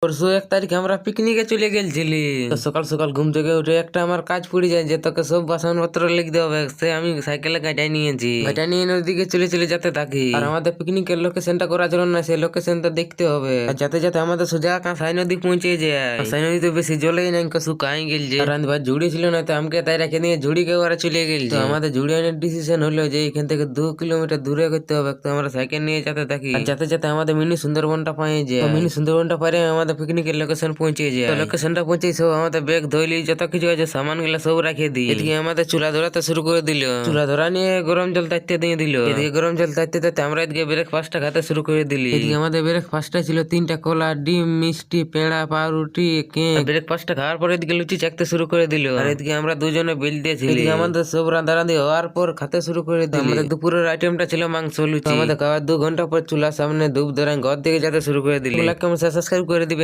পরশু 1 তারিখে আমরা পিকনিকে চলে গেছিলি। তো সকাল সকাল ঘুম থেকে উঠে একটা আমার কাজ পড়ে যায় যে তোকে সব বাসনপত্র লিখতে হবে। সে আমি সাইকেলে গাড়িটাই নিয়েছি, গাড়িটা নিয়ে নদীকে চলে চলে যেতে থাকি। আর আমাদের পিকনিকের লোকেশনটা করার জন্য না, সেই লোকেশনটা দেখতে হবে। আর যাতে যাতে আমাদের সোজা কাঁসাই নদী পৌঁছে যায়। কাঁসাই নদী তো বেশি জলেই নাই, শুকাই গেলছে। আর ভাই ঝুড়ি ছিল না, তো আমাকে তাই রেখে দিয়ে ঝুড়িকে ওরা চলে গেলছে। তো আমাদের ঝুড়ি আনার ডিসিশন হলো যে এখান থেকে 2 কিলোমিটার দূরে করতে হবে। তো আমরা সাইকেল নিয়ে যেতে থাকি, আর যাতে যাতে আমাদের মিনি সুন্দরবনটা পাই যায়। মিনি সুন্দরবনটা পারে আমাদের পিকনিকের লোকেশন পৌঁছে যায়। তো লোকেশনটা পৌঁছে সব আমাদের ব্যাগ ধইলি, যত কিছু আছে সামান গুলা সব রাখে দিই। এদিকে আমাদের চুলা ধরাতে শুরু করে দিল। চুলা ধরা নিয়ে গরম জল তাইতে দিয়ে দিল। এদিকে গরম জল তাইতে তাইতে আমরা এদিকে ব্রেকফাস্টটা খেতে শুরু করে দিলি। এদিকে আমাদের ব্রেকফাস্টটা ছিল 3টা কলা, ডিম, মিষ্টি, পেঁড়া, পাউরুটি, কেক। ব্রেকফাস্টটা খাওয়ার পরে এদিকে লুচি চাকতে শুরু করে দিল। আর এদিকে আমরা দুজনে বিল দিয়েছিলি। এদিকে আমাদের সব রাঁধারাঁধি হওয়ার পর খেতে শুরু করে দিল। আমাদের দুপুরের আইটেমটা ছিল মাংস লুচি। আমাদের খাওয়ার 2 ঘন্টা পর চুলার সামনে ধূপ ধরাই ঘর দিকে যেতে শুরু করে দিলি। সাবস্ক্রাইব করে দিবে।